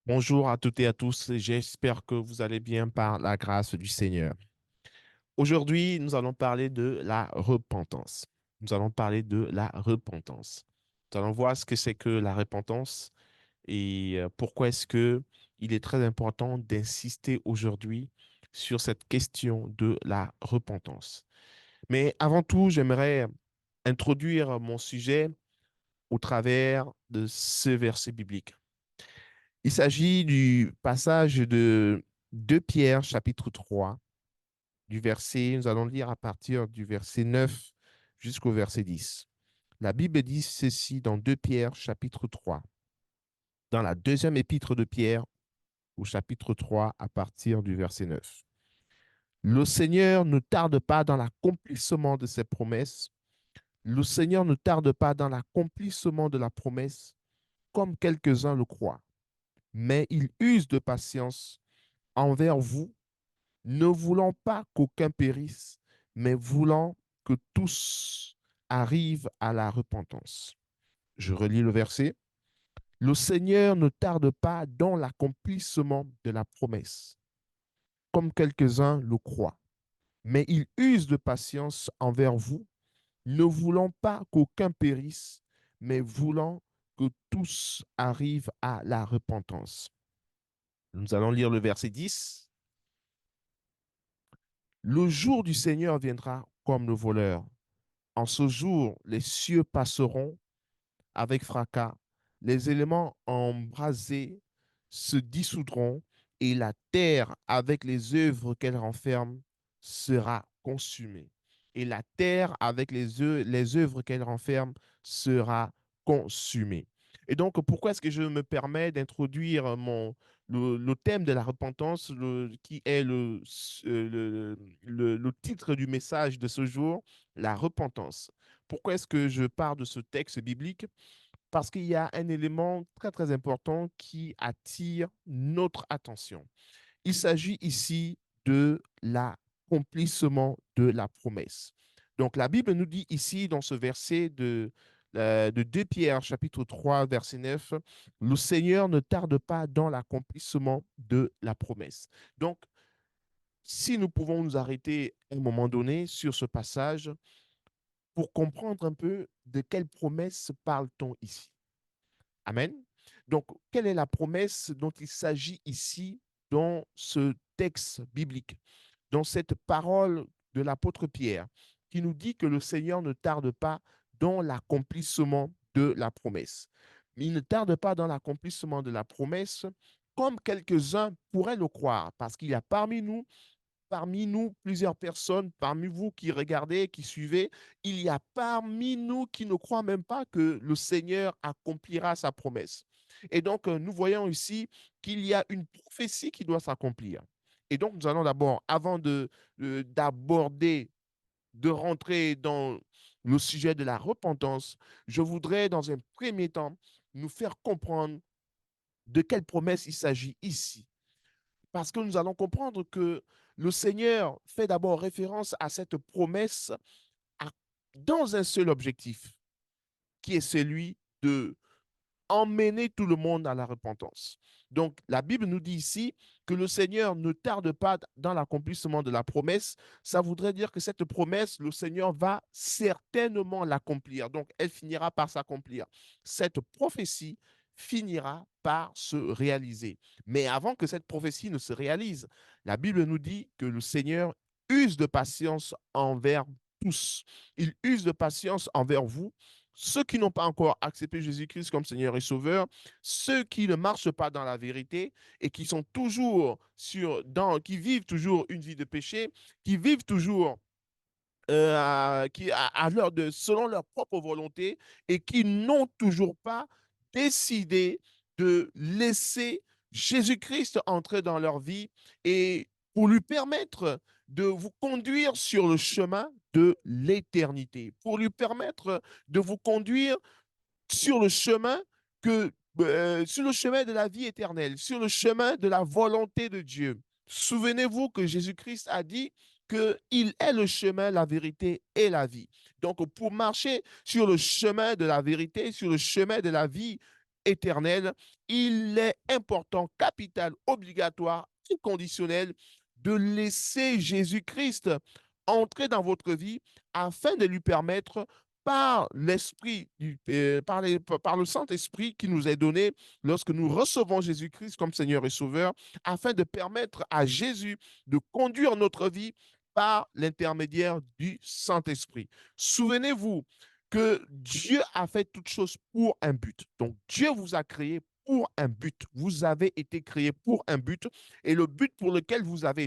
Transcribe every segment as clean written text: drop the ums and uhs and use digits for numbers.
Bonjour à toutes et à tous, j'espère que vous allez bien par la grâce du Seigneur. Aujourd'hui, nous allons parler de la repentance. Nous allons parler de la repentance. Nous allons voir ce que c'est que la repentance et pourquoi est-ce que il est très important d'insister aujourd'hui sur cette question de la repentance. Mais avant tout, j'aimerais introduire mon sujet au travers de ce verset biblique. Il s'agit du passage de 2 Pierre, chapitre 3, nous allons lire à partir du verset 9 jusqu'au verset 10. La Bible dit ceci dans 2 Pierre, chapitre 3, dans la deuxième épître de Pierre, au chapitre 3, à partir du verset 9. Le Seigneur ne tarde pas dans l'accomplissement de ses promesses. Le Seigneur ne tarde pas dans l'accomplissement de la promesse, comme quelques-uns le croient, mais il use de patience envers vous, ne voulant pas qu'aucun périsse, mais voulant que tous arrivent à la repentance. Je relis le verset. Le Seigneur ne tarde pas dans l'accomplissement de la promesse, comme quelques-uns le croient, mais il use de patience envers vous, ne voulant pas qu'aucun périsse, mais voulant que tous arrivent à la repentance. Nous allons lire le verset 10. Le jour du Seigneur viendra comme le voleur. En ce jour, les cieux passeront avec fracas, les éléments embrasés se dissoudront et la terre, avec les œuvres qu'elle renferme, sera consumée. Et la terre, avec les œuvres qu'elle renferme, sera consumée. Et donc, pourquoi est-ce que je me permets d'introduire le thème de la repentance, qui est le titre du message de ce jour, la repentance. Pourquoi est-ce que je pars de ce texte biblique? Parce qu'il y a un élément très, très important qui attire notre attention. Il s'agit ici de l'accomplissement de la promesse. Donc, la Bible nous dit ici, dans ce verset de 2 Pierre, chapitre 3, verset 9, le Seigneur ne tarde pas dans l'accomplissement de la promesse. Donc, si nous pouvons nous arrêter à un moment donné sur ce passage pour comprendre un peu de quelle promesse parle-t-on ici. Amen. Donc, quelle est la promesse dont il s'agit ici dans ce texte biblique, dans cette parole de l'apôtre Pierre, qui nous dit que le Seigneur ne tarde pas dans l'accomplissement de la promesse. Il ne tarde pas dans l'accomplissement de la promesse comme quelques-uns pourraient le croire, parce qu'il y a parmi nous plusieurs personnes, parmi vous qui regardez, qui suivez, il y a parmi nous qui ne croient même pas que le Seigneur accomplira sa promesse. Et donc, nous voyons ici qu'il y a une prophétie qui doit s'accomplir. Et donc, nous allons d'abord, avant d'aborder, de rentrer dans le sujet de la repentance, je voudrais, dans un premier temps, nous faire comprendre de quelle promesse il s'agit ici. Parce que nous allons comprendre que le Seigneur fait d'abord référence à cette promesse à- dans un seul objectif, qui est celui de emmener tout le monde à la repentance. Donc, la Bible nous dit ici que le Seigneur ne tarde pas dans l'accomplissement de la promesse. Ça voudrait dire que cette promesse, le Seigneur va certainement l'accomplir. Donc, elle finira par s'accomplir. Cette prophétie finira par se réaliser. Mais avant que cette prophétie ne se réalise, la Bible nous dit que le Seigneur use de patience envers tous. Il use de patience envers vous, ceux qui n'ont pas encore accepté Jésus-Christ comme Seigneur et Sauveur, ceux qui ne marchent pas dans la vérité et qui sont toujours qui vivent toujours une vie de péché, qui vivent toujours selon leur propre volonté et qui n'ont toujours pas décidé de laisser Jésus-Christ entrer dans leur vie et pour lui permettre de vous conduire sur le chemin de l'éternité, pour lui permettre de vous conduire sur le chemin sur le chemin de la vie éternelle, sur le chemin de la volonté de Dieu. Souvenez-vous que Jésus-Christ a dit qu'il est le chemin, la vérité et la vie. Donc, pour marcher sur le chemin de la vérité, sur le chemin de la vie, éternelle, il est important, capital, obligatoire, inconditionnel de laisser Jésus-Christ entrer dans votre vie afin de lui permettre par l'Esprit, par le Saint-Esprit qui nous est donné lorsque nous recevons Jésus-Christ comme Seigneur et Sauveur, afin de permettre à Jésus de conduire notre vie par l'intermédiaire du Saint-Esprit. Souvenez-vous que Dieu a fait toutes choses pour un but. Donc Dieu vous a créé pour un but. Vous avez été créé pour un but. Et le but pour lequel vous avez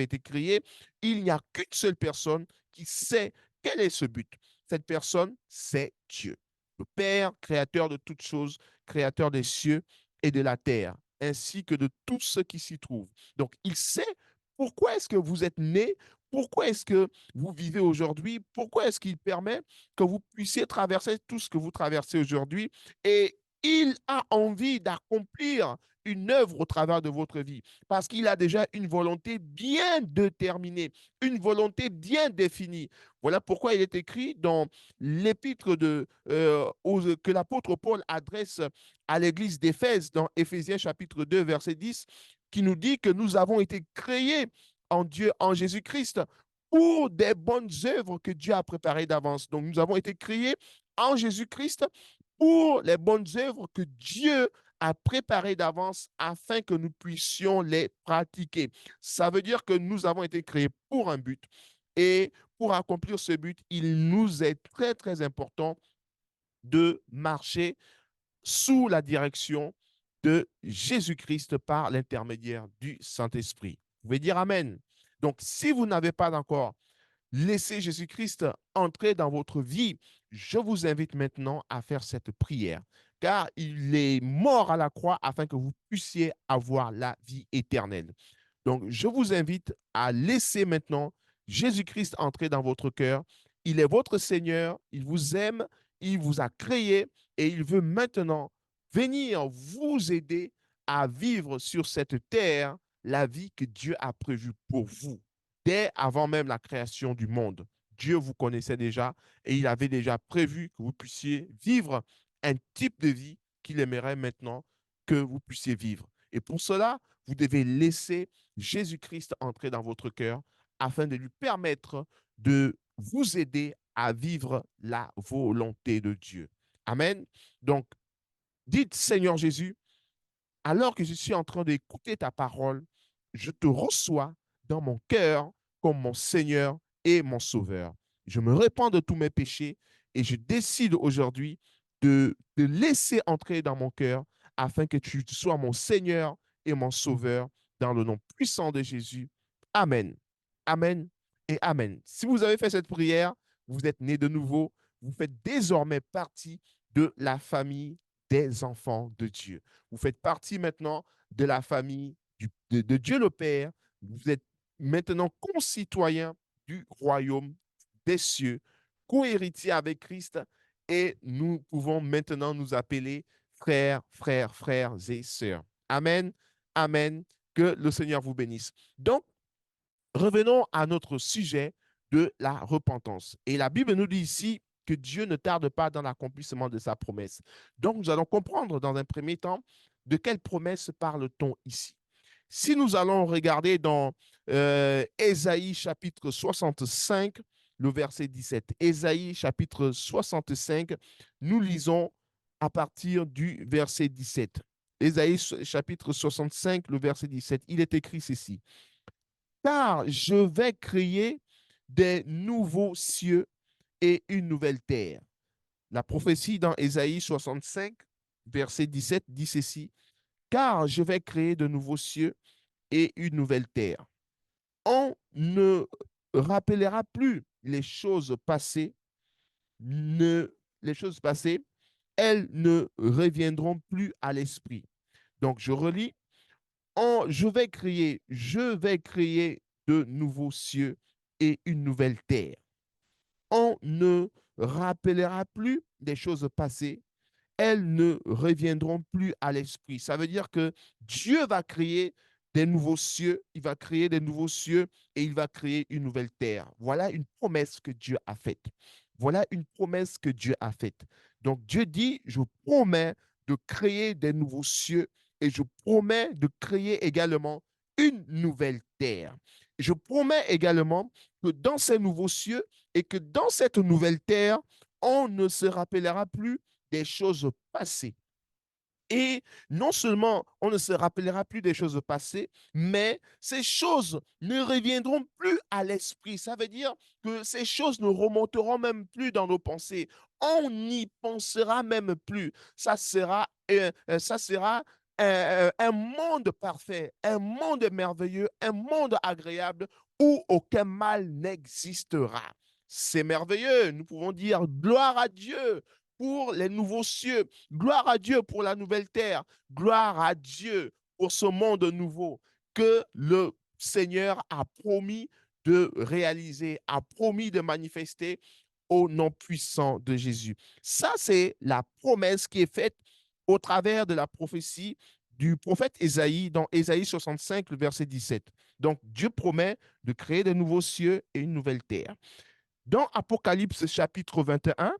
été créé, il n'y a qu'une seule personne qui sait quel est ce but. Cette personne, c'est Dieu, le Père, créateur de toutes choses, créateur des cieux et de la terre, ainsi que de tout ce qui s'y trouve. Donc, il sait pourquoi est-ce que vous êtes né, pourquoi est-ce que vous vivez aujourd'hui, pourquoi est-ce qu'il permet que vous puissiez traverser tout ce que vous traversez aujourd'hui. Et il a envie d'accomplir une œuvre au travers de votre vie parce qu'il a déjà une volonté bien déterminée, une volonté bien définie. Voilà pourquoi il est écrit dans l'épître que l'apôtre Paul adresse à l'église d'Éphèse, dans Éphésiens chapitre 2, verset 10, qui nous dit que nous avons été créés en Dieu, en Jésus-Christ, pour des bonnes œuvres que Dieu a préparées d'avance. Donc, nous avons été créés en Jésus-Christ pour les bonnes œuvres que Dieu a préparées d'avance afin que nous puissions les pratiquer. Ça veut dire que nous avons été créés pour un but. Et pour accomplir ce but, il nous est très, très important de marcher sous la direction de Jésus-Christ par l'intermédiaire du Saint-Esprit. Vous pouvez dire Amen. Donc, si vous n'avez pas encore laissé Jésus-Christ entrer dans votre vie, je vous invite maintenant à faire cette prière, car il est mort à la croix afin que vous puissiez avoir la vie éternelle. Donc, je vous invite à laisser maintenant Jésus-Christ entrer dans votre cœur. Il est votre Seigneur, il vous aime, il vous a créé et il veut maintenant venir vous aider à vivre sur cette terre la vie que Dieu a prévue pour vous. Dès avant même la création du monde, Dieu vous connaissait déjà et il avait déjà prévu que vous puissiez vivre un type de vie qu'il aimerait maintenant que vous puissiez vivre. Et pour cela, vous devez laisser Jésus-Christ entrer dans votre cœur afin de lui permettre de vous aider à vivre la volonté de Dieu. Amen. Donc, dites Seigneur Jésus, alors que je suis en train d'écouter ta parole, je te reçois dans mon cœur comme mon Seigneur et mon Sauveur. Je me répands de tous mes péchés et je décide aujourd'hui de te laisser entrer dans mon cœur afin que tu sois mon Seigneur et mon Sauveur dans le nom puissant de Jésus. Amen. Amen et Amen. Si vous avez fait cette prière, vous êtes né de nouveau, vous faites désormais partie de la famille des enfants de Dieu. Vous faites partie maintenant de la famille de Dieu le Père. Vous êtes maintenant concitoyens du royaume des cieux, co-héritiers avec Christ, et nous pouvons maintenant nous appeler frères, frères, frères et sœurs. Amen. Amen. Que le Seigneur vous bénisse. Donc, revenons à notre sujet de la repentance. Et la Bible nous dit ici que Dieu ne tarde pas dans l'accomplissement de sa promesse. Donc, nous allons comprendre dans un premier temps de quelle promesse parle-t-on ici. Si nous allons regarder dans Ésaïe chapitre 65, le verset 17, Ésaïe chapitre 65, nous lisons à partir du verset 17. Ésaïe chapitre 65, le verset 17, il est écrit ceci. Car je vais créer des nouveaux cieux et une nouvelle terre. La prophétie dans Ésaïe 65, verset 17, dit ceci. Car je vais créer de nouveaux cieux et une nouvelle terre. On ne rappellera plus les choses passées, les choses passées, elles ne reviendront plus à l'esprit. Donc je relis, je vais créer de nouveaux cieux et une nouvelle terre. On ne rappellera plus des choses passées, elles ne reviendront plus à l'esprit. Ça veut dire que Dieu va créer des nouveaux cieux, il va créer des nouveaux cieux et il va créer une nouvelle terre. Voilà une promesse que Dieu a faite. Voilà une promesse que Dieu a faite. Donc Dieu dit, je promets de créer des nouveaux cieux et je promets de créer également une nouvelle terre. Je promets également que dans ces nouveaux cieux et que dans cette nouvelle terre, on ne se rappellera plus des choses passées. Et non seulement on ne se rappellera plus des choses passées, mais ces choses ne reviendront plus à l'esprit. Ça veut dire que ces choses ne remonteront même plus dans nos pensées. On n'y pensera même plus. Ça sera un monde parfait, un monde merveilleux, un monde agréable où aucun mal n'existera. C'est merveilleux. Nous pouvons dire gloire à Dieu pour les nouveaux cieux. Gloire à Dieu pour la nouvelle terre. Gloire à Dieu pour ce monde nouveau que le Seigneur a promis de réaliser, a promis de manifester au nom puissant de Jésus. Ça, c'est la promesse qui est faite au travers de la prophétie du prophète Ésaïe dans Ésaïe 65, le verset 17. Donc, Dieu promet de créer de nouveaux cieux et une nouvelle terre. Dans Apocalypse chapitre 21,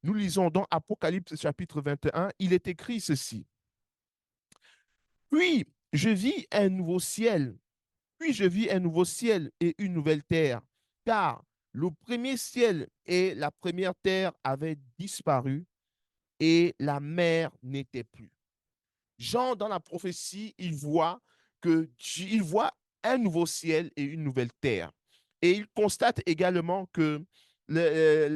nous lisons dans Apocalypse chapitre 21, il est écrit ceci. Puis je vis un nouveau ciel, puis je vis un nouveau ciel et une nouvelle terre, car le premier ciel et la première terre avaient disparu et la mer n'était plus. Jean, dans la prophétie, il voit un nouveau ciel et une nouvelle terre. Et il constate également que le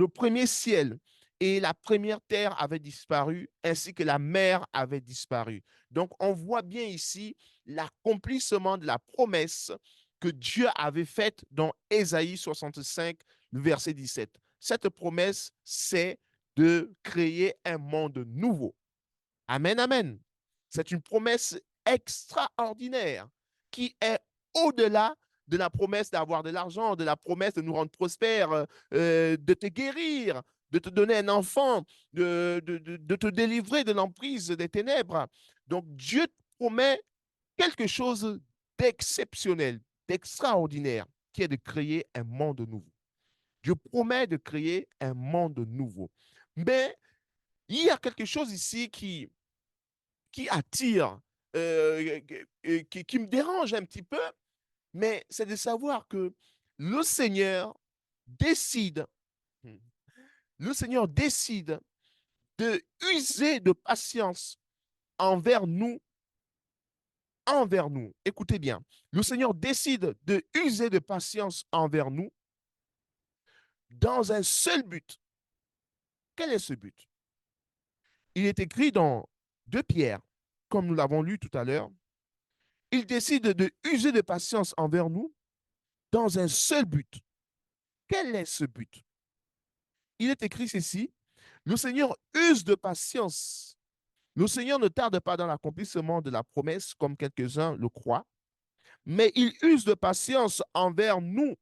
premier ciel et la première terre avaient disparu, ainsi que la mer avait disparu. Donc, on voit bien ici l'accomplissement de la promesse que Dieu avait faite dans Ésaïe 65, verset 17. Cette promesse, c'est de créer un monde nouveau. Amen, amen. C'est une promesse extraordinaire qui est au-delà de la promesse d'avoir de l'argent, de la promesse de nous rendre prospères, de te guérir, de te donner un enfant, de te délivrer de l'emprise des ténèbres. Donc Dieu promet quelque chose d'exceptionnel, d'extraordinaire, qui est de créer un monde nouveau. Dieu promet de créer un monde nouveau. Mais il y a quelque chose ici qui attire, qui me dérange un petit peu, mais c'est de savoir que le Seigneur décide, le Seigneur décide de user de patience envers nous, envers nous. Écoutez bien, le Seigneur décide de user de patience envers nous dans un seul but. Quel est ce but? Il est écrit dans 2 Pierre, comme nous l'avons lu tout à l'heure. Il décide de user de patience envers nous dans un seul but. Quel est ce but? Il est écrit ceci, le Seigneur use de patience. Le Seigneur ne tarde pas dans l'accomplissement de la promesse, comme quelques-uns le croient, mais il use de patience envers nous,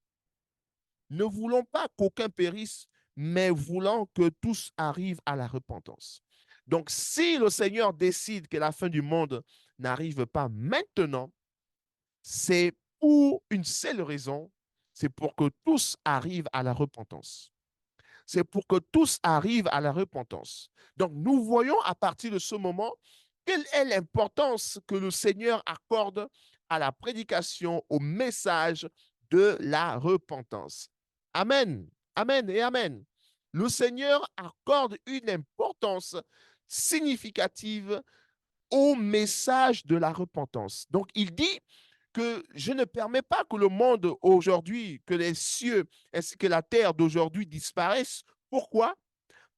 ne voulons pas qu'aucun périsse, mais voulant que tous arrivent à la repentance. Donc, si le Seigneur décide que la fin du monde n'arrive pas maintenant, c'est pour une seule raison, c'est pour que tous arrivent à la repentance. C'est pour que tous arrivent à la repentance. Donc, nous voyons à partir de ce moment quelle est l'importance que le Seigneur accorde à la prédication, au message de la repentance. Amen, amen et amen. Le Seigneur accorde une importance significative au message de la repentance. Donc, il dit que je ne permets pas que le monde aujourd'hui, que les cieux ainsi que la terre d'aujourd'hui disparaissent. Pourquoi?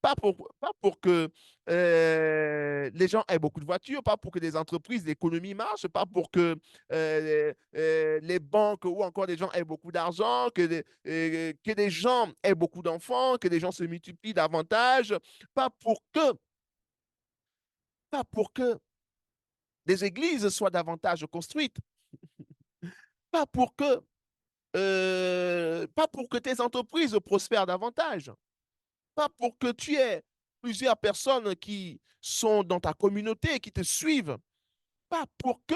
Pas pour que les gens aient beaucoup de voitures, pas pour que les entreprises, l'économie marche, pas pour que les banques ou encore les gens aient beaucoup d'argent, que les gens aient beaucoup d'enfants, que les gens se multiplient davantage, pas pour que, pas pour que des églises soient davantage construites, pas pour que, pas pour que tes entreprises prospèrent davantage, pas pour que tu aies plusieurs personnes qui sont dans ta communauté, qui te suivent, pas pour que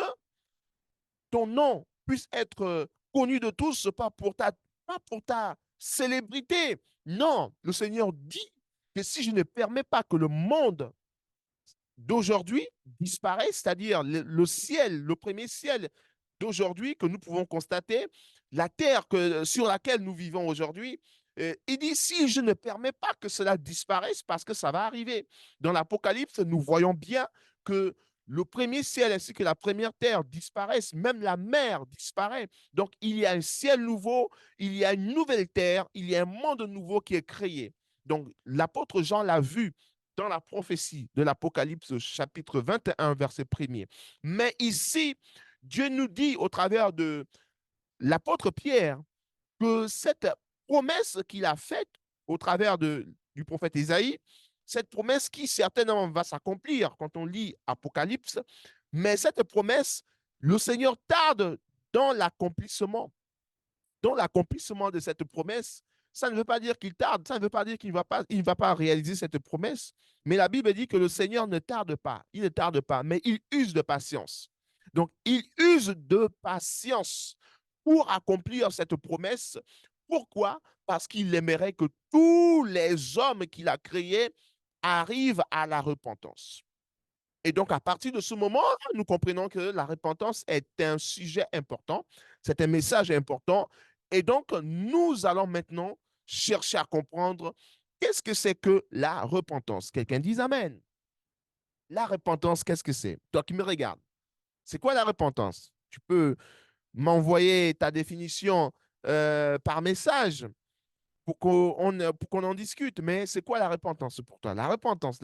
ton nom puisse être connu de tous, pas pour ta célébrité. Non, le Seigneur dit que si je ne permets pas que le monde d'aujourd'hui disparaît, c'est-à-dire le ciel, le premier ciel d'aujourd'hui que nous pouvons constater, la terre sur laquelle nous vivons aujourd'hui, il dit, si je ne permets pas que cela disparaisse, parce que ça va arriver. Dans l'Apocalypse, nous voyons bien que le premier ciel ainsi que la première terre disparaissent, même la mer disparaît. Donc, il y a un ciel nouveau, il y a une nouvelle terre, il y a un monde nouveau qui est créé. Donc, l'apôtre Jean l'a vu dans la prophétie de l'Apocalypse chapitre 21, verset 1er. Mais ici, Dieu nous dit au travers de l'apôtre Pierre que cette promesse qu'il a faite au travers du prophète Isaïe, cette promesse qui certainement va s'accomplir quand on lit Apocalypse, mais cette promesse, le Seigneur tarde dans l'accomplissement de cette promesse. Ça ne veut pas dire qu'il tarde, ça ne veut pas dire qu'il ne va pas réaliser cette promesse, mais la Bible dit que le Seigneur ne tarde pas, il ne tarde pas, mais il use de patience. Donc, il use de patience pour accomplir cette promesse. Pourquoi? Parce qu'il aimerait que tous les hommes qu'il a créés arrivent à la repentance. Et donc, à partir de ce moment, nous comprenons que la repentance est un sujet important, c'est un message important. Et donc, nous allons maintenant chercher à comprendre qu'est-ce que c'est que la repentance. Quelqu'un dise Amen. La repentance, qu'est-ce que c'est? Toi qui me regardes, c'est quoi la repentance? Tu peux m'envoyer ta définition par message pour qu'on en discute. Mais c'est quoi la repentance pour toi? La repentance,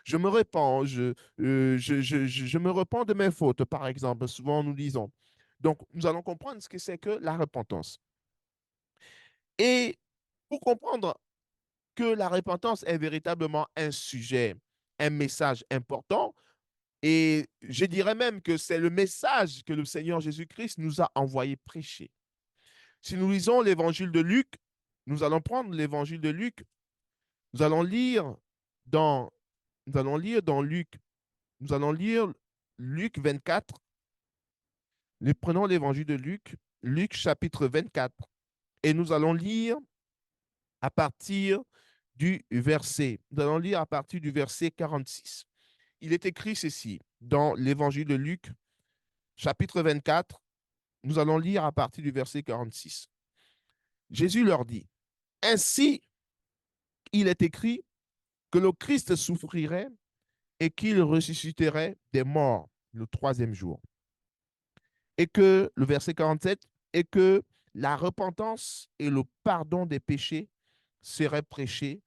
je me repens, je me repens de mes fautes, par exemple. Souvent, nous disons. Donc, nous allons comprendre ce que c'est que la repentance. Et pour comprendre que la repentance est véritablement un sujet, un message important, et je dirais même que c'est le message que le Seigneur Jésus-Christ nous a envoyé prêcher. Si nous lisons l'évangile de Luc, nous allons prendre l'évangile de Luc. Nous allons lire dans, nous allons lire dans Luc, nous allons lire Luc 24. Nous prenons l'évangile de Luc, Luc chapitre 24, et nous allons lire à partir nous allons lire à partir du verset 46. Il est écrit ceci dans l'évangile de Luc, chapitre 24. Nous allons lire à partir du verset 46. Jésus leur dit, ainsi il est écrit que le Christ souffrirait et qu'il ressusciterait des morts le troisième jour. Et que, le verset 47, et que la repentance et le pardon des péchés seraient prêchés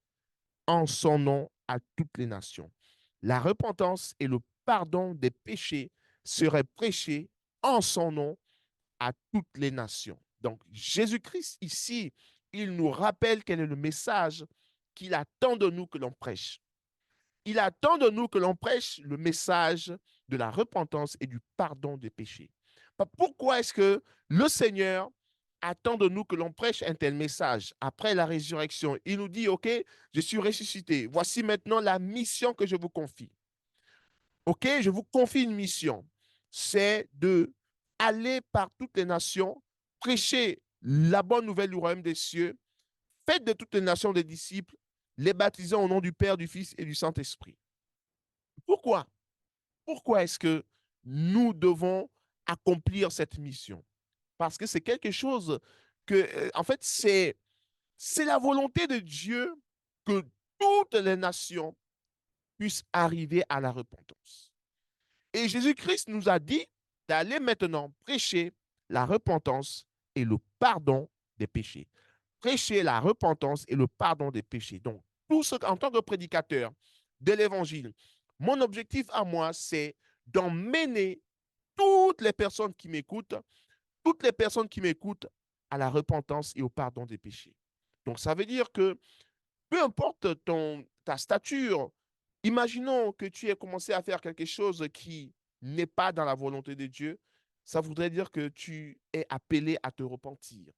en son nom à toutes les nations. La repentance et le pardon des péchés seraient prêchés en son nom à toutes les nations. Donc, Jésus-Christ, ici, il nous rappelle quel est le message qu'il attend de nous que l'on prêche. Il attend de nous que l'on prêche le message de la repentance et du pardon des péchés. Pourquoi est-ce que le Seigneur attend de nous que l'on prêche un tel message après la résurrection? Il nous dit, OK, je suis ressuscité. Voici maintenant la mission que je vous confie. OK, je vous confie une mission. C'est de aller par toutes les nations, prêcher la bonne nouvelle du royaume des cieux, faites de toutes les nations des disciples, les baptisant au nom du Père, du Fils et du Saint-Esprit. Pourquoi? Pourquoi est-ce que nous devons accomplir cette mission? Parce que c'est quelque chose que, en fait, c'est la volonté de Dieu que toutes les nations puissent arriver à la repentance. Et Jésus-Christ nous a dit d'aller maintenant prêcher la repentance et le pardon des péchés. Prêcher la repentance et le pardon des péchés. Donc, tout ce, en tant que prédicateur de l'Évangile, mon objectif à moi, c'est d'emmener toutes les personnes qui m'écoutent à la repentance et au pardon des péchés. Donc, ça veut dire que peu importe ta stature, imaginons que tu aies commencé à faire quelque chose qui n'est pas dans la volonté de Dieu, ça voudrait dire que tu es appelé à te repentir.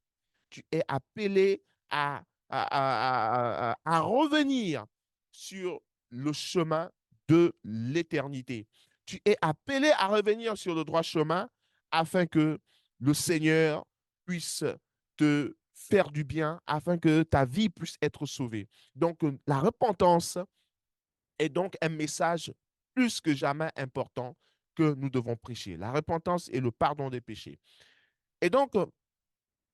Tu es appelé à revenir sur le chemin de l'éternité. Tu es appelé à revenir sur le droit chemin afin que le Seigneur puisse te faire du bien afin que ta vie puisse être sauvée. Donc, la repentance est donc un message plus que jamais important que nous devons prêcher. La repentance et le pardon des péchés. Et donc,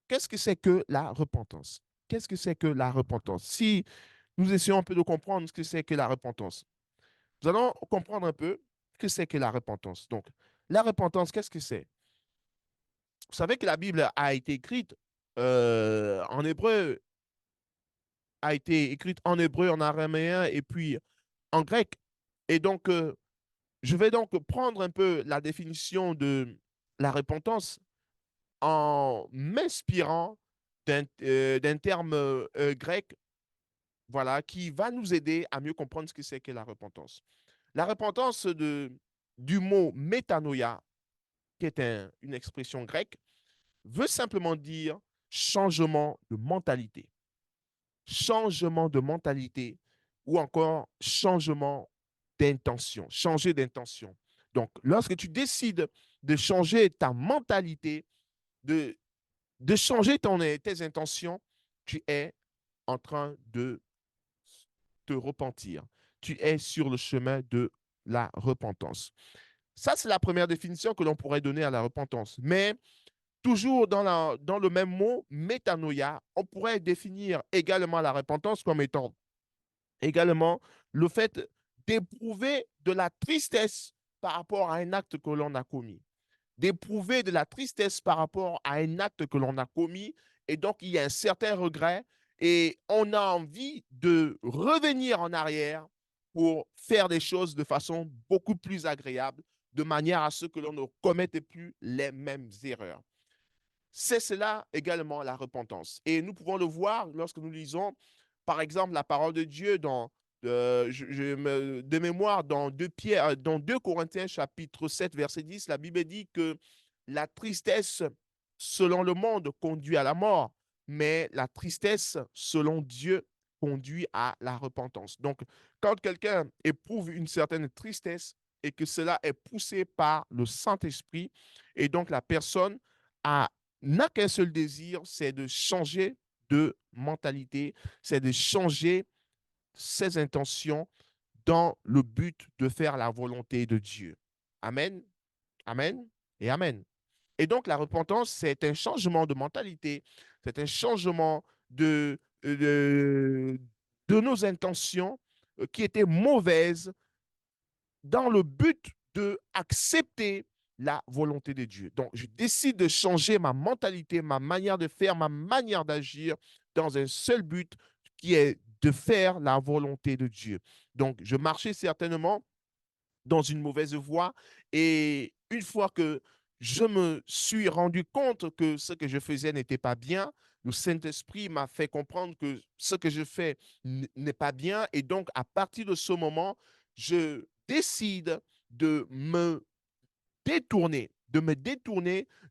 qu'est-ce que c'est que la repentance? Qu'est-ce que c'est que la repentance? Si nous essayons un peu de comprendre ce que c'est que la repentance, nous allons comprendre un peu ce que c'est que la repentance. Donc, la repentance, qu'est-ce que c'est? Vous savez que la Bible a été écrite en hébreu, a été écrite en hébreu, en araméen et puis en grec. Et donc, je vais donc prendre un peu la définition de la repentance en m'inspirant d'un terme grec, voilà, qui va nous aider à mieux comprendre ce que c'est que la repentance. La repentance du mot métanoïa, qui est une expression grecque, veut simplement dire changement de mentalité. Changement de mentalité ou encore changement d'intention, changer d'intention. Donc, lorsque tu décides de changer ta mentalité, de, de changer tes intentions, tu es en train de te repentir. Tu es sur le chemin de la repentance. Ça, c'est la première définition que l'on pourrait donner à la repentance. Mais toujours dans le même mot, métanoïa, on pourrait définir également la repentance comme étant également le fait d'éprouver de la tristesse par rapport à un acte que l'on a commis. D'éprouver de la tristesse par rapport à un acte que l'on a commis. Et donc, il y a un certain regret et on a envie de revenir en arrière pour faire des choses de façon beaucoup plus agréable, de manière à ce que l'on ne commette plus les mêmes erreurs. C'est cela également la repentance. Et nous pouvons le voir lorsque nous lisons, par exemple, la parole de Dieu de mémoire dans 2, Pierre, dans 2 Corinthiens chapitre 7, verset 10, la Bible dit que la tristesse selon le monde conduit à la mort, mais la tristesse selon Dieu conduit à la repentance. Donc, quand quelqu'un éprouve une certaine tristesse et que cela est poussé par le Saint-Esprit, et donc la personne a n'a qu'un seul désir, c'est de changer de mentalité, c'est de changer ses intentions dans le but de faire la volonté de Dieu. Amen, amen et amen. Et donc la repentance, c'est un changement de mentalité, c'est un changement de nos intentions qui étaient mauvaises dans le but de accepter la volonté de Dieu. Donc, je décide de changer ma mentalité, ma manière de faire, ma manière d'agir dans un seul but qui est de faire la volonté de Dieu. Donc, je marchais certainement dans une mauvaise voie et une fois que je me suis rendu compte que ce que je faisais n'était pas bien, le Saint-Esprit m'a fait comprendre que ce que je fais n'est pas bien et donc à partir de ce moment, je décide de me détourner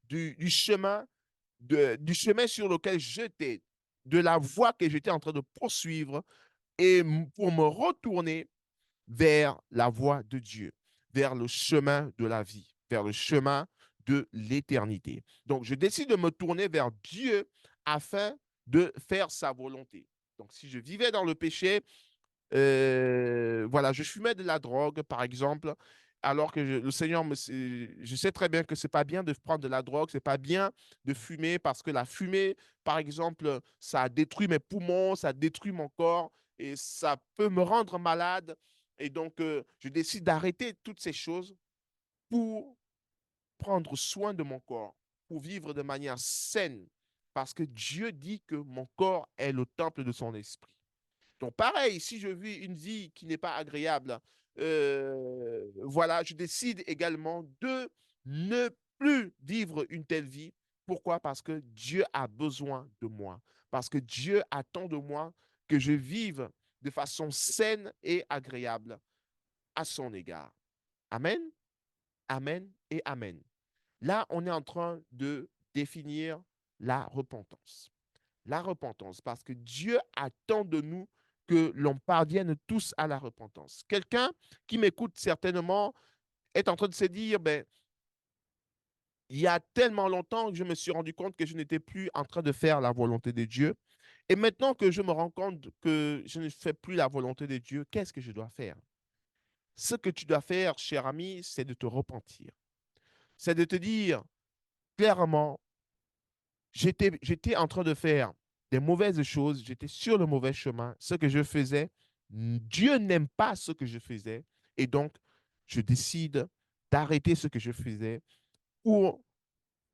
du chemin, du chemin sur lequel j'étais, de la voie que j'étais en train de poursuivre et pour me retourner vers la voie de Dieu, vers le chemin de la vie, vers le chemin de l'éternité. Donc, je décide de me tourner vers Dieu afin de faire sa volonté. Donc, si je vivais dans le péché, voilà, je fumais de la drogue, par exemple, alors que le Seigneur, je sais très bien que c'est pas bien de prendre de la drogue, c'est pas bien de fumer parce que la fumée, par exemple, ça détruit mes poumons, ça détruit mon corps et ça peut me rendre malade. Et donc, je décide d'arrêter toutes ces choses pour prendre soin de mon corps, pour vivre de manière saine, parce que Dieu dit que mon corps est le temple de son esprit. Donc, pareil, si je vis une vie qui n'est pas agréable, voilà, je décide également de ne plus vivre une telle vie. Pourquoi? Parce que Dieu a besoin de moi. Parce que Dieu attend de moi que je vive de façon saine et agréable à son égard. Amen, amen et amen. Là, on est en train de définir la repentance. La repentance, parce que Dieu attend de nous que l'on parvienne tous à la repentance. Quelqu'un qui m'écoute certainement est en train de se dire, ben, il y a tellement longtemps que je me suis rendu compte que je n'étais plus en train de faire la volonté de Dieu. Et maintenant que je me rends compte que je ne fais plus la volonté de Dieu, qu'est-ce que je dois faire? Ce que tu dois faire, cher ami, c'est de te repentir. C'est de te dire clairement, j'étais en train de faire des mauvaises choses, j'étais sur le mauvais chemin. Ce que je faisais, Dieu n'aime pas ce que je faisais. Et donc, je décide d'arrêter ce que je faisais pour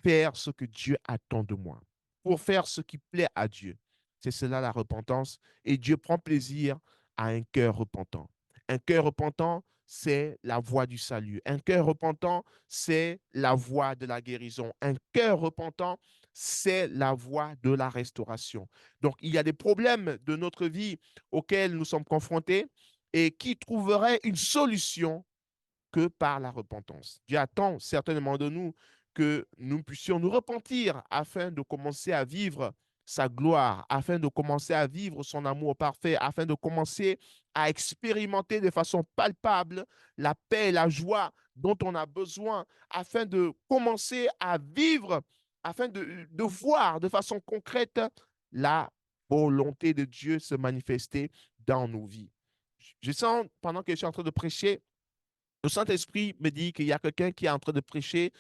faire ce que Dieu attend de moi, pour faire ce qui plaît à Dieu. C'est cela la repentance. Et Dieu prend plaisir à un cœur repentant. Un cœur repentant, c'est la voie du salut. Un cœur repentant, c'est la voie de la guérison. Un cœur repentant, c'est la voie de la restauration. Donc, il y a des problèmes de notre vie auxquels nous sommes confrontés et qui trouveraient une solution que par la repentance. Dieu attend certainement de nous que nous puissions nous repentir afin de commencer à vivre sa gloire, afin de commencer à vivre son amour parfait, afin de commencer à expérimenter de façon palpable la paix et la joie dont on a besoin, afin de commencer à vivre, afin de voir de façon concrète la volonté de Dieu se manifester dans nos vies. Je sens, pendant que je suis en train de prêcher, le Saint-Esprit me dit qu'il y a quelqu'un qui est en train de prêcher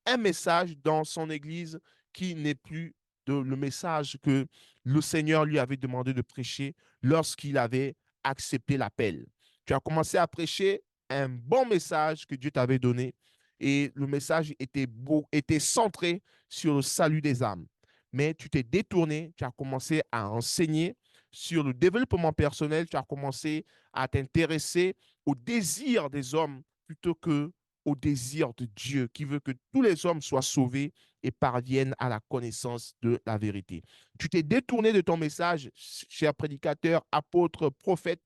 un message dans son église qui n'est plus le message que le Seigneur lui avait demandé de prêcher lorsqu'il avait accepté l'appel. Tu as commencé à prêcher un bon message que Dieu t'avait donné et le message était beau, était centré sur le salut des âmes. Mais tu t'es détourné, tu as commencé à enseigner sur le développement personnel, tu as commencé à t'intéresser au désir des hommes plutôt que au désir de Dieu qui veut que tous les hommes soient sauvés et parviennent à la connaissance de la vérité. Tu t'es détourné de ton message, cher prédicateur, apôtre, prophète.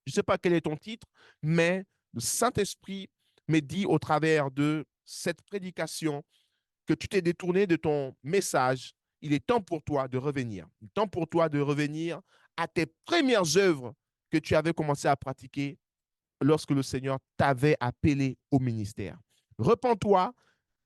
Je ne sais pas quel est ton titre, mais le Saint-Esprit me dit au travers de cette prédication que tu t'es détourné de ton message. Il est temps pour toi de revenir. Il est temps pour toi de revenir à tes premières œuvres que tu avais commencé à pratiquer lorsque le Seigneur t'avait appelé au ministère. Repends-toi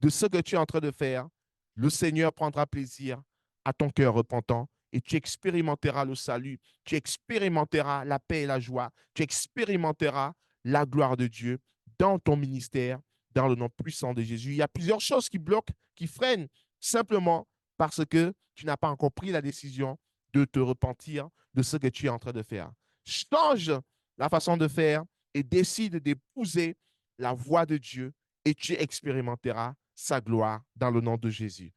de ce que tu es en train de faire. Le Seigneur prendra plaisir à ton cœur repentant et tu expérimenteras le salut, tu expérimenteras la paix et la joie, tu expérimenteras la gloire de Dieu dans ton ministère, dans le nom puissant de Jésus. Il y a plusieurs choses qui bloquent, qui freinent, simplement parce que tu n'as pas encore pris la décision de te repentir de ce que tu es en train de faire. Change la façon de faire et décide d'épouser la voie de Dieu et tu expérimenteras sa gloire dans le nom de Jésus.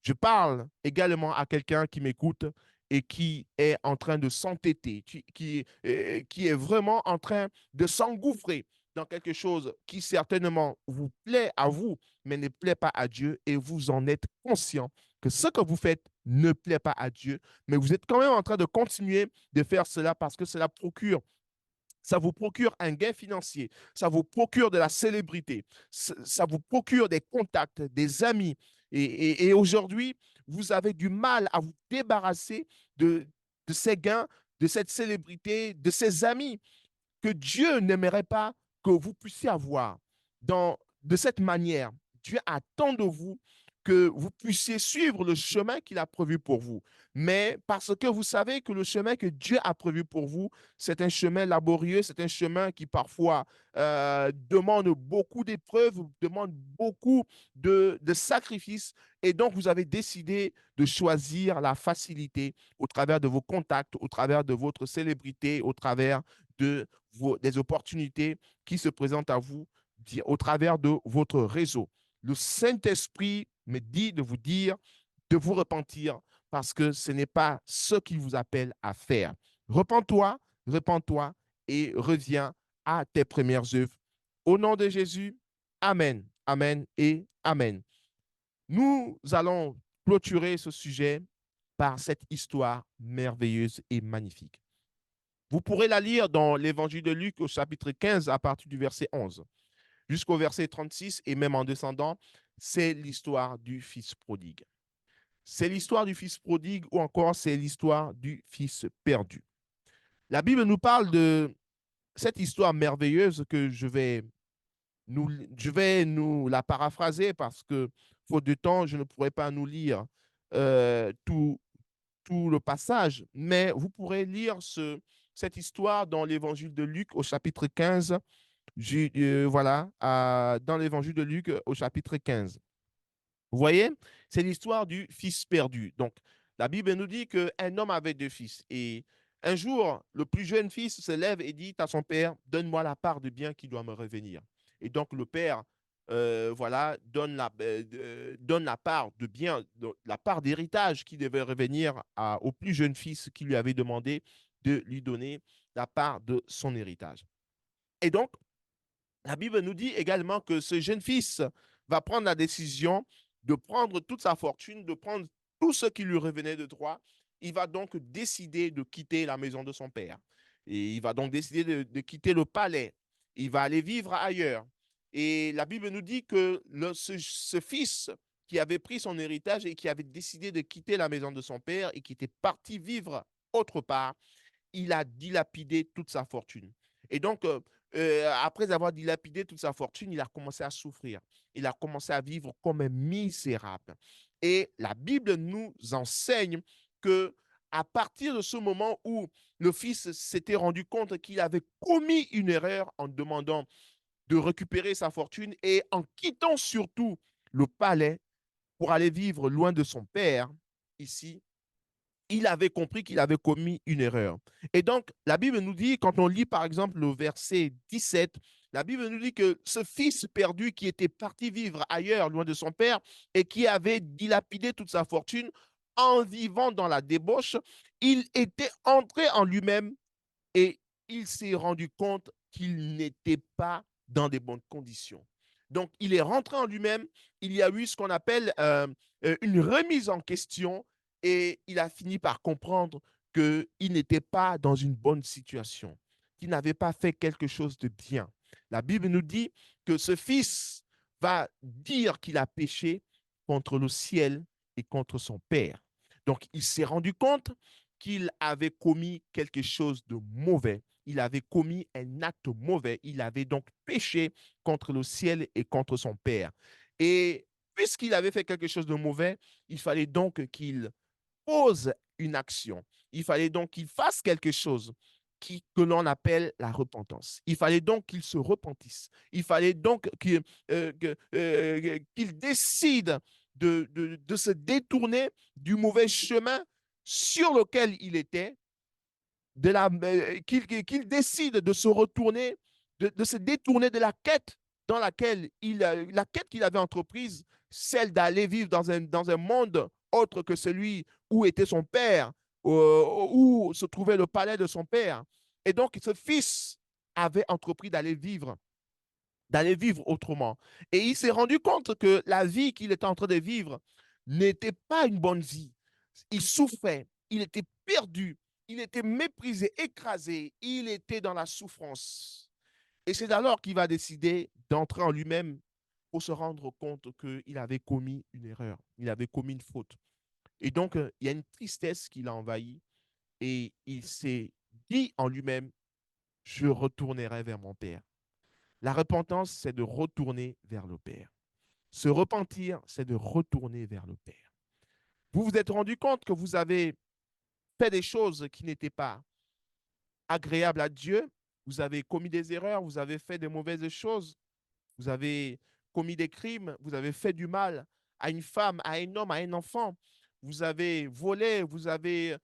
Je parle également à quelqu'un qui m'écoute et qui est en train de s'entêter, qui est vraiment en train de s'engouffrer dans quelque chose qui certainement vous plaît à vous, mais ne plaît pas à Dieu, et vous en êtes conscient que ce que vous faites ne plaît pas à Dieu, mais vous êtes quand même en train de continuer de faire cela parce que cela procure ça vous procure un gain financier, ça vous procure de la célébrité, ça vous procure des contacts, des amis. Et aujourd'hui, vous avez du mal à vous débarrasser de ces gains, de cette célébrité, de ces amis que Dieu n'aimerait pas que vous puissiez avoir. De cette manière, Dieu attend de vous que vous puissiez suivre le chemin qu'il a prévu pour vous. Mais parce que vous savez que le chemin que Dieu a prévu pour vous, c'est un chemin laborieux, c'est un chemin qui parfois demande beaucoup d'épreuves, demande beaucoup de sacrifices. Et donc, vous avez décidé de choisir la facilité au travers de vos contacts, au travers de votre célébrité, au travers des opportunités qui se présentent à vous au travers de votre réseau. Le Saint-Esprit me dit de vous dire de vous repentir parce que ce n'est pas ce qu'il vous appelle à faire. Repends-toi, repends-toi et reviens à tes premières œuvres. Au nom de Jésus, Amen, Amen et Amen. Nous allons clôturer ce sujet par cette histoire merveilleuse et magnifique. Vous pourrez la lire dans l'Évangile de Luc au chapitre 15 à partir du verset 11 jusqu'au verset 36 et même en descendant, c'est l'histoire du fils prodigue. C'est l'histoire du fils prodigue ou encore c'est l'histoire du fils perdu. La Bible nous parle de cette histoire merveilleuse que je vais nous la paraphraser parce que faute de temps, je ne pourrais pas nous lire tout, tout le passage, mais vous pourrez lire cette histoire dans l'évangile de Luc au chapitre 15, voilà, dans l'évangile de Luc au chapitre 15. Vous voyez, c'est l'histoire du fils perdu. Donc, la Bible nous dit qu'un homme avait deux fils. Et un jour, le plus jeune fils se lève et dit à son père, donne-moi la part de bien qui doit me revenir. Et donc, le père, voilà, donne la part de bien, la part d'héritage qui devait revenir au plus jeune fils qui lui avait demandé de lui donner la part de son héritage. Et donc, la Bible nous dit également que ce jeune fils va prendre la décision de prendre toute sa fortune, de prendre tout ce qui lui revenait de droit. Il va donc décider de quitter la maison de son père. Et il va donc décider de quitter le palais. Il va aller vivre ailleurs. Et la Bible nous dit que ce fils qui avait pris son héritage et qui avait décidé de quitter la maison de son père et qui était parti vivre autre part, il a dilapidé toute sa fortune. Et donc, après avoir dilapidé toute sa fortune, il a commencé à souffrir. Il a commencé à vivre comme un misérable. Et la Bible nous enseigne que à partir de ce moment où le fils s'était rendu compte qu'il avait commis une erreur en demandant de récupérer sa fortune et en quittant surtout le palais pour aller vivre loin de son père, ici, il avait compris qu'il avait commis une erreur. Et donc, la Bible nous dit, quand on lit par exemple le verset 17, la Bible nous dit que ce fils perdu qui était parti vivre ailleurs, loin de son père, et qui avait dilapidé toute sa fortune en vivant dans la débauche, il était entré en lui-même et il s'est rendu compte qu'il n'était pas dans des bonnes conditions. Donc, il est rentré en lui-même, il y a eu ce qu'on appelle une remise en question et il a fini par comprendre qu'il n'était pas dans une bonne situation, qu'il n'avait pas fait quelque chose de bien. La Bible nous dit que ce fils va dire qu'il a péché contre le ciel et contre son père. Donc, il s'est rendu compte qu'il avait commis quelque chose de mauvais. Il avait commis un acte mauvais. Il avait donc péché contre le ciel et contre son père. Et puisqu'il avait fait quelque chose de mauvais, il fallait donc qu'il pose une action. Il fallait donc qu'il fasse quelque chose que l'on appelle la repentance. Il fallait donc qu'il se repentisse. Il fallait donc qu'il décide de se détourner du mauvais chemin sur lequel il était, qu'il décide de se retourner, de se détourner de la quête dans laquelle la quête qu'il avait entreprise, celle d'aller vivre dans un monde autre que celui où était son père, où se trouvait le palais de son père. Et donc, ce fils avait entrepris d'aller vivre autrement. Et il s'est rendu compte que la vie qu'il était en train de vivre n'était pas une bonne vie. Il souffrait, il était perdu, il était méprisé, écrasé, il était dans la souffrance. Et c'est alors qu'il va décider d'entrer en lui-même pour se rendre compte qu'il avait commis une erreur, il avait commis une faute. Et donc, il y a une tristesse qui l'a envahi et il s'est dit en lui-même, je retournerai vers mon Père. La repentance, c'est de retourner vers le Père. Se repentir, c'est de retourner vers le Père. Vous vous êtes rendu compte que vous avez fait des choses qui n'étaient pas agréables à Dieu, vous avez commis des erreurs, vous avez fait de mauvaises choses, vous avez commis des crimes, vous avez fait du mal à une femme, à un homme, à un enfant, vous avez volé, vous avez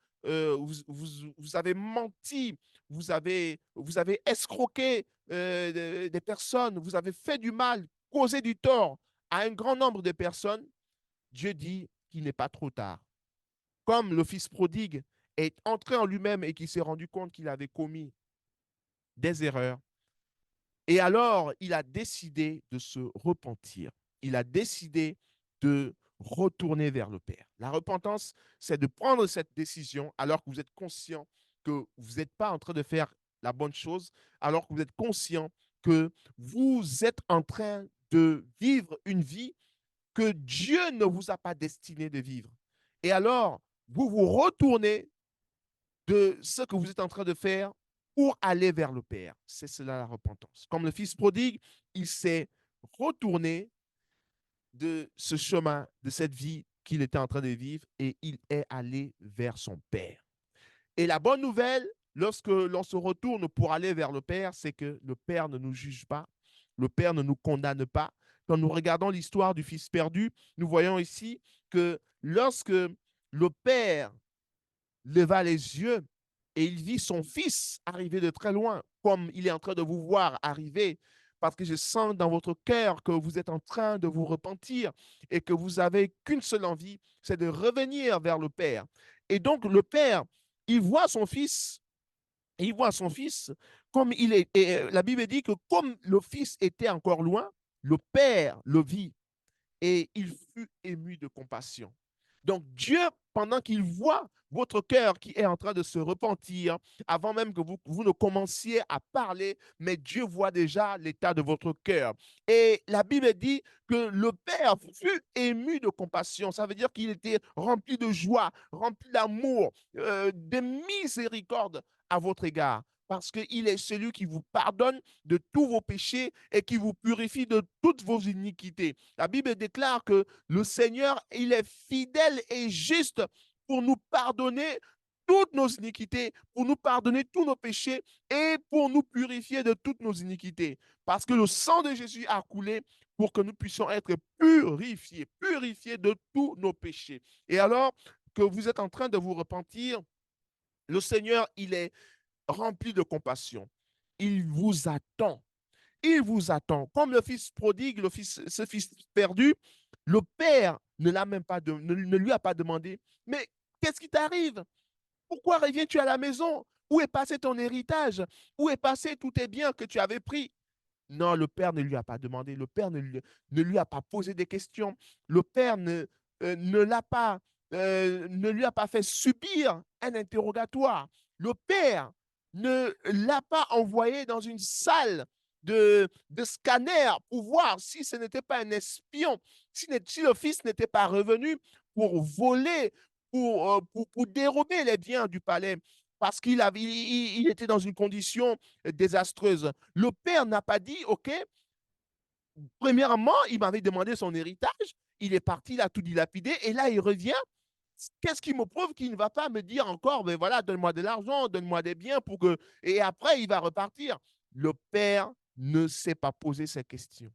menti, vous avez escroqué des personnes, vous avez fait du mal, causé du tort à un grand nombre de personnes. Dieu dit qu'il n'est pas trop tard. Comme le fils prodigue est entré en lui-même et qu'il s'est rendu compte qu'il avait commis des erreurs, et alors, il a décidé de se repentir. Il a décidé de retourner vers le Père. La repentance, c'est de prendre cette décision alors que vous êtes conscient que vous n'êtes pas en train de faire la bonne chose, alors que vous êtes conscient que vous êtes en train de vivre une vie que Dieu ne vous a pas destiné de vivre. Et alors, vous vous retournez de ce que vous êtes en train de faire pour aller vers le Père. C'est cela la repentance. Comme le fils prodigue, il s'est retourné de ce chemin, de cette vie qu'il était en train de vivre et il est allé vers son Père. Et la bonne nouvelle, lorsque l'on se retourne pour aller vers le Père, c'est que le Père ne nous juge pas, le Père ne nous condamne pas. Quand nous regardons l'histoire du Fils perdu, nous voyons ici que lorsque le Père leva les yeux et il vit son fils arriver de très loin, comme il est en train de vous voir arriver, parce que je sens dans votre cœur que vous êtes en train de vous repentir et que vous avez qu'une seule envie, c'est de revenir vers le Père. Et donc le Père, il voit son fils, il voit son fils comme il est. Et la Bible dit que comme le fils était encore loin, le Père le vit et il fut ému de compassion. Donc Dieu, pendant qu'il voit votre cœur qui est en train de se repentir, avant même que vous ne commenciez à parler, mais Dieu voit déjà l'état de votre cœur. Et la Bible dit que le Père fut ému de compassion. Ça veut dire qu'il était rempli de joie, rempli d'amour, de miséricorde à votre égard. Parce qu'il est celui qui vous pardonne de tous vos péchés et qui vous purifie de toutes vos iniquités. La Bible déclare que le Seigneur, il est fidèle et juste pour nous pardonner toutes nos iniquités, pour nous pardonner tous nos péchés et pour nous purifier de toutes nos iniquités. Parce que le sang de Jésus a coulé pour que nous puissions être purifiés, purifiés de tous nos péchés. Et alors que vous êtes en train de vous repentir, le Seigneur, il est rempli de compassion. Il vous attend. Il vous attend. Comme le fils prodigue, ce fils perdu, le père ne l'a même pas ne lui a pas demandé, mais qu'est-ce qui t'arrive? Pourquoi reviens-tu à la maison? Où est passé ton héritage? Où est passé tous tes biens que tu avais pris? Non, le père ne lui a pas demandé, le père ne lui a pas posé des questions, le père ne l'a pas, ne lui a pas fait subir un interrogatoire. Le père ne l'a pas envoyé dans une salle de scanner pour voir si ce n'était pas un espion, si le fils n'était pas revenu pour voler, pour dérober les biens du palais, parce il était dans une condition désastreuse. Le père n'a pas dit, OK, premièrement, il m'avait demandé son héritage, il est parti, il a tout dilapidé, et là, il revient. Qu'est-ce qui me prouve qu'il ne va pas me dire encore, ben voilà, donne-moi de l'argent, donne-moi des biens pour que. Et après, il va repartir. Le père ne s'est pas posé ces questions.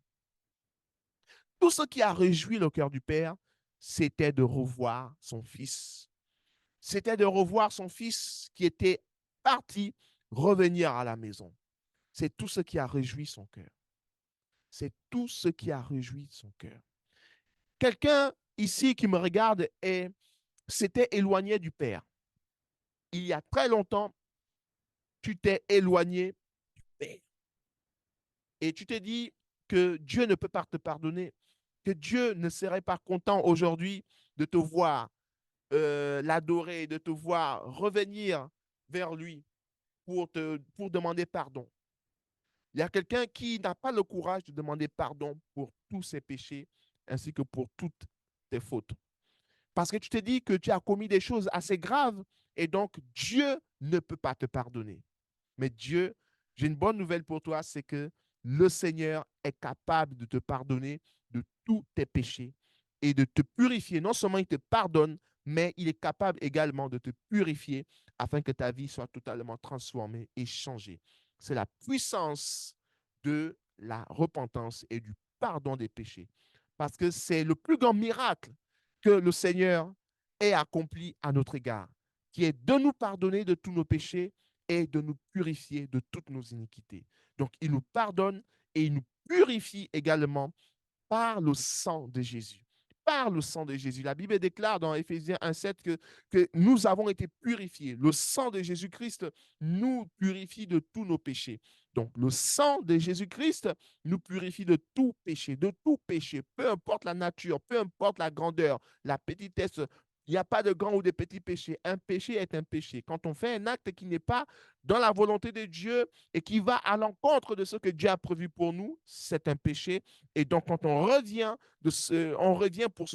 Tout ce qui a réjoui le cœur du père, c'était de revoir son fils. C'était de revoir son fils qui était parti revenir à la maison. C'est tout ce qui a réjoui son cœur. C'est tout ce qui a réjoui son cœur. Quelqu'un ici qui me regarde s'était éloigné du Père. Il y a très longtemps, tu t'es éloigné du Père. Et tu t'es dit que Dieu ne peut pas te pardonner, que Dieu ne serait pas content aujourd'hui de te voir l'adorer, de te voir revenir vers lui pour demander pardon. Il y a quelqu'un qui n'a pas le courage de demander pardon pour tous ses péchés ainsi que pour toutes tes fautes. Parce que tu te dis que tu as commis des choses assez graves et donc Dieu ne peut pas te pardonner. Mais Dieu, j'ai une bonne nouvelle pour toi, c'est que le Seigneur est capable de te pardonner de tous tes péchés et de te purifier. Non seulement il te pardonne, mais il est capable également de te purifier afin que ta vie soit totalement transformée et changée. C'est la puissance de la repentance et du pardon des péchés. Parce que c'est le plus grand miracle que le Seigneur ait accompli à notre égard, qui est de nous pardonner de tous nos péchés et de nous purifier de toutes nos iniquités. Donc, il nous pardonne et il nous purifie également par le sang de Jésus. Par le sang de Jésus. La Bible déclare dans Éphésiens 1,7 que nous avons été purifiés. Le sang de Jésus-Christ nous purifie de tous nos péchés. Donc, le sang de Jésus-Christ nous purifie de tout péché, peu importe la nature, peu importe la grandeur, la petitesse. Il n'y a pas de grand ou de petit péché. Un péché est un péché. Quand on fait un acte qui n'est pas dans la volonté de Dieu et qui va à l'encontre de ce que Dieu a prévu pour nous, c'est un péché. Et donc, quand on revient pour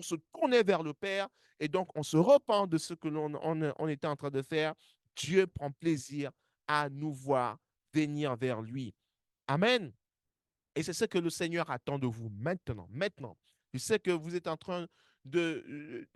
se tourner vers le Père, et donc on se repent de ce que on était en train de faire, Dieu prend plaisir à nous voir venir vers lui. Amen. Et c'est ce que le Seigneur attend de vous maintenant. Maintenant, je sais que vous êtes en train de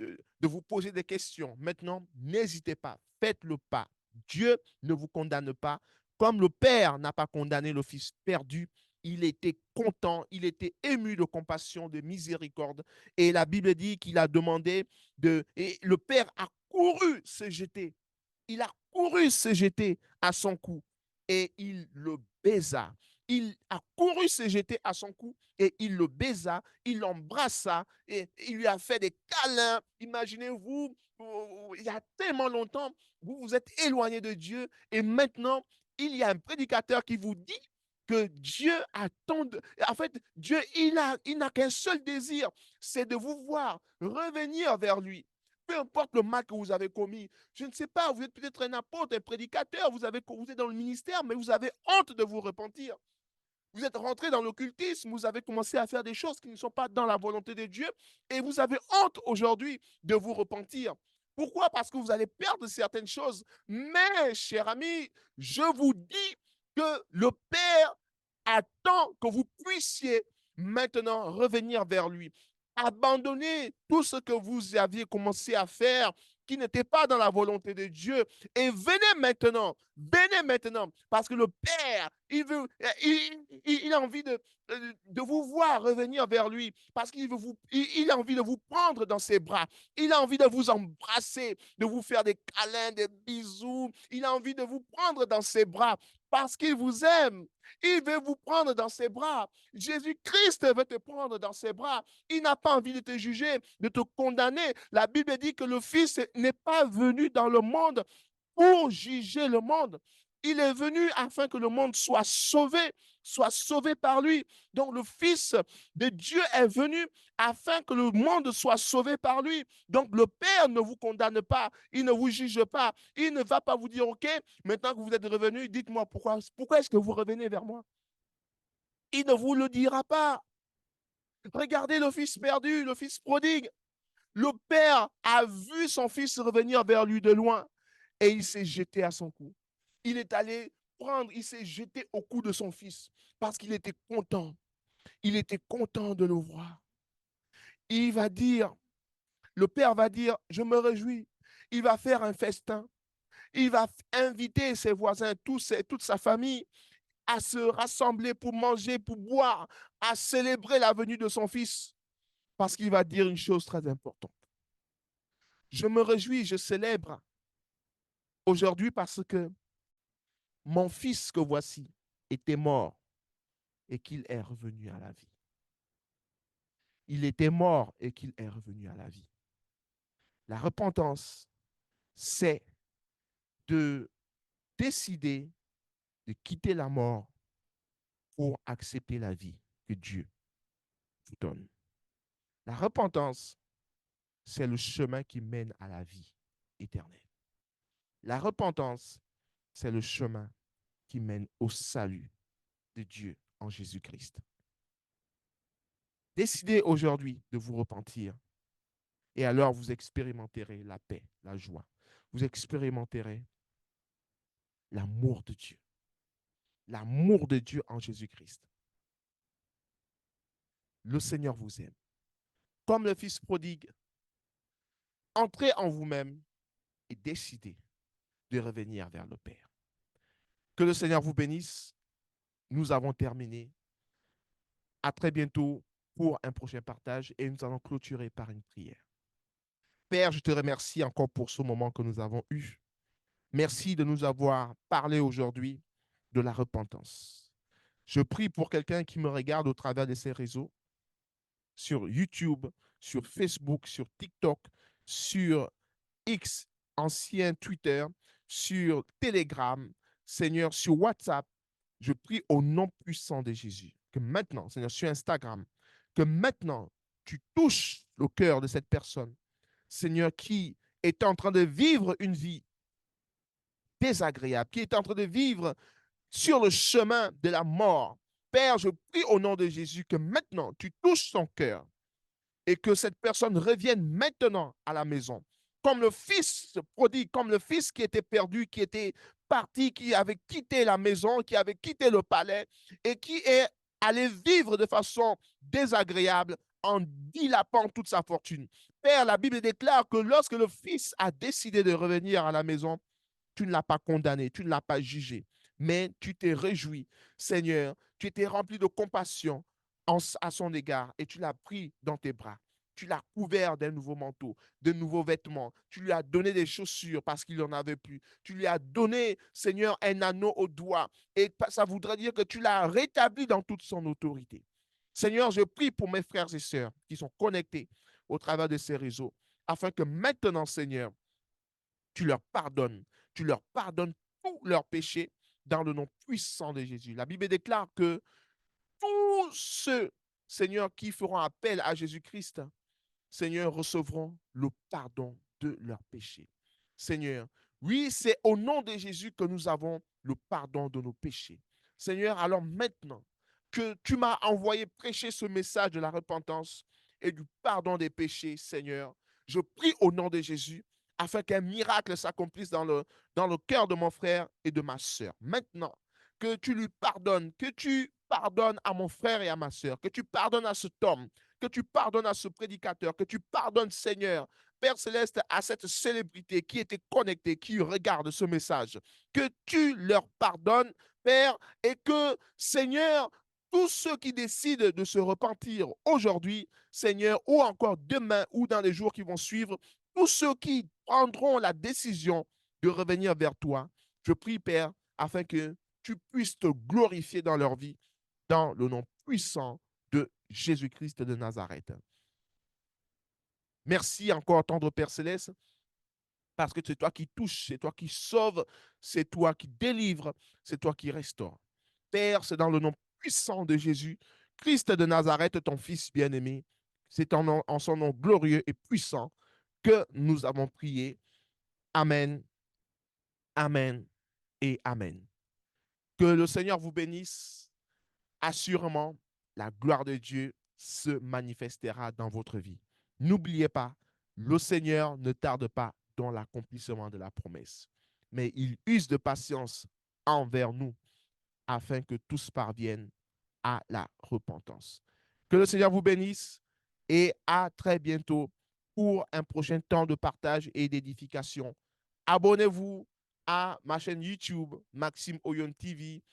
vous poser des questions. Maintenant, n'hésitez pas, faites le pas. Dieu ne vous condamne pas. Comme le Père n'a pas condamné le Fils perdu, il était content, il était ému de compassion, de miséricorde. Et la Bible dit qu'il a demandé Et le Père a couru se jeter. Il a couru se jeter à son cou et il le baisa. Il a couru se jeter à son cou et il le baisa, il l'embrassa et il lui a fait des câlins. Imaginez-vous, il y a tellement longtemps, vous vous êtes éloigné de Dieu et maintenant, il y a un prédicateur qui vous dit que Dieu attend. En fait, Dieu, il n'a qu'un seul désir, c'est de vous voir revenir vers lui. Peu importe le mal que vous avez commis, je ne sais pas, vous êtes peut-être un apôtre, un prédicateur, vous êtes dans le ministère, mais vous avez honte de vous repentir. Vous êtes rentré dans l'occultisme, vous avez commencé à faire des choses qui ne sont pas dans la volonté de Dieu et vous avez honte aujourd'hui de vous repentir. Pourquoi? Parce que vous allez perdre certaines choses. Mais, cher ami, je vous dis que le Père attend que vous puissiez maintenant revenir vers lui. Abandonnez tout ce que vous aviez commencé à faire qui n'était pas dans la volonté de Dieu. Et venez maintenant, parce que le Père, il a envie de vous voir revenir vers lui, parce il a envie de vous prendre dans ses bras, il a envie de vous embrasser, de vous faire des câlins, des bisous, il a envie de vous prendre dans ses bras, parce qu'il vous aime. Il veut vous prendre dans ses bras. Jésus-Christ veut te prendre dans ses bras. Il n'a pas envie de te juger, de te condamner. La Bible dit que le Fils n'est pas venu dans le monde pour juger le monde. Il est venu afin que le monde soit sauvé par lui. Donc le Fils de Dieu est venu afin que le monde soit sauvé par lui. Donc le Père ne vous condamne pas, il ne vous juge pas, il ne va pas vous dire, OK, maintenant que vous êtes revenu, dites-moi pourquoi est-ce que vous revenez vers moi? Il ne vous le dira pas. Regardez le fils perdu, le fils prodigue. Le père a vu son fils revenir vers lui de loin et il s'est jeté à son cou. Il est allé il s'est jeté au cou de son fils parce qu'il était content. Il était content de le voir. Il va dire, le père va dire, je me réjouis. Il va faire un festin. Il va inviter ses voisins, toute sa famille à se rassembler pour manger, pour boire, à célébrer la venue de son fils. Parce qu'il va dire une chose très importante. Je me réjouis, je célèbre aujourd'hui parce que mon fils que voici était mort et qu'il est revenu à la vie. Il était mort et qu'il est revenu à la vie. La repentance, c'est de décider de quitter la mort pour accepter la vie que Dieu vous donne. La repentance, c'est le chemin qui mène à la vie éternelle. La repentance, c'est le chemin qui mène au salut de Dieu en Jésus-Christ. Décidez aujourd'hui de vous repentir et alors vous expérimenterez la paix, la joie. Vous expérimenterez l'amour de Dieu. L'amour de Dieu en Jésus-Christ. Le Seigneur vous aime. Comme le Fils prodigue, entrez en vous-même et décidez de revenir vers le Père. Que le Seigneur vous bénisse. Nous avons terminé. À très bientôt pour un prochain partage et nous allons clôturer par une prière. Père, je te remercie encore pour ce moment que nous avons eu. Merci de nous avoir parlé aujourd'hui de la repentance. Je prie pour quelqu'un qui me regarde au travers de ces réseaux, sur YouTube, sur Facebook, sur TikTok, sur X, ancien Twitter, sur Telegram, Seigneur, sur WhatsApp. Je prie au nom puissant de Jésus que maintenant, Seigneur, sur Instagram, que maintenant, tu touches le cœur de cette personne, Seigneur, qui est en train de vivre une vie désagréable, qui est en train de vivre sur le chemin de la mort. Père, je prie au nom de Jésus que maintenant, tu touches son cœur et que cette personne revienne maintenant à la maison. Comme le fils prodigue, comme le fils qui était perdu, qui était parti, qui avait quitté la maison, qui avait quitté le palais et qui est aller vivre de façon désagréable en dilapant toute sa fortune. Père, la Bible déclare que lorsque le fils a décidé de revenir à la maison, tu ne l'as pas condamné, tu ne l'as pas jugé, mais tu t'es réjoui, Seigneur, tu étais rempli de compassion à son égard et tu l'as pris dans tes bras. Tu l'as couvert d'un nouveau manteau, de nouveaux vêtements. Tu lui as donné des chaussures parce qu'il n'en avait plus. Tu lui as donné, Seigneur, un anneau au doigt. Et ça voudrait dire que tu l'as rétabli dans toute son autorité. Seigneur, je prie pour mes frères et sœurs qui sont connectés au travers de ces réseaux, afin que maintenant, Seigneur, tu leur pardonnes. Tu leur pardonnes tous leurs péchés dans le nom puissant de Jésus. La Bible déclare que tous ceux, Seigneur, qui feront appel à Jésus-Christ, Seigneur, recevront le pardon de leurs péchés. Seigneur, oui, c'est au nom de Jésus que nous avons le pardon de nos péchés. Seigneur, alors maintenant que tu m'as envoyé prêcher ce message de la repentance et du pardon des péchés, Seigneur, je prie au nom de Jésus afin qu'un miracle s'accomplisse dans le cœur de mon frère et de ma sœur. Maintenant, que tu lui pardonnes, que tu pardonnes à mon frère et à ma sœur, que tu pardonnes à cet homme, que tu pardonnes à ce prédicateur, que tu pardonnes, Seigneur, Père Céleste, à cette célébrité qui était connectée, qui regarde ce message, que tu leur pardonnes, Père, et que, Seigneur, tous ceux qui décident de se repentir aujourd'hui, Seigneur, ou encore demain ou dans les jours qui vont suivre, tous ceux qui prendront la décision de revenir vers toi, je prie, Père, afin que tu puisses te glorifier dans leur vie, dans le nom puissant de Jésus-Christ de Nazareth. Merci encore, tendre Père Céleste, parce que c'est toi qui touches, c'est toi qui sauves, c'est toi qui délivres, c'est toi qui restaures. Père, c'est dans le nom puissant de Jésus, Christ de Nazareth, ton Fils bien-aimé. C'est en son nom glorieux et puissant que nous avons prié. Amen, amen et amen. Que le Seigneur vous bénisse. Assurément, la gloire de Dieu se manifestera dans votre vie. N'oubliez pas, le Seigneur ne tarde pas dans l'accomplissement de la promesse, mais il use de patience envers nous afin que tous parviennent à la repentance. Que le Seigneur vous bénisse et à très bientôt pour un prochain temps de partage et d'édification. Abonnez-vous à ma chaîne YouTube, Maxime Oyon TV.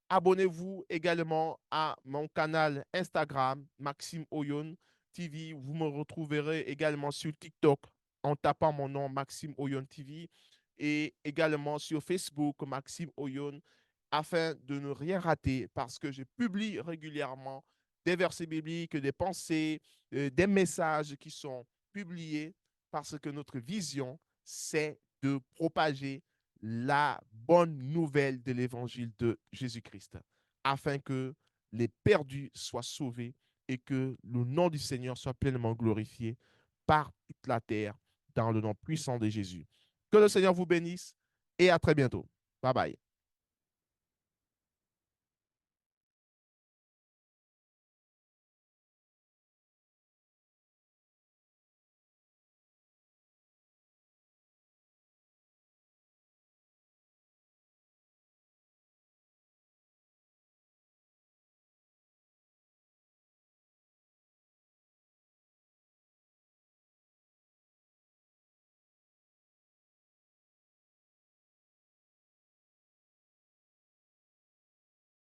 Abonnez-vous également à mon canal Instagram, Maxime Oyon TV. Vous me retrouverez également sur TikTok en tapant mon nom, Maxime Oyon TV, et également sur Facebook, Maxime Oyon, afin de ne rien rater parce que je publie régulièrement des versets bibliques, des pensées, des messages qui sont publiés parce que notre vision, c'est de propager la bonne nouvelle de l'évangile de Jésus-Christ, afin que les perdus soient sauvés et que le nom du Seigneur soit pleinement glorifié par toute la terre dans le nom puissant de Jésus. Que le Seigneur vous bénisse et à très bientôt. Bye bye.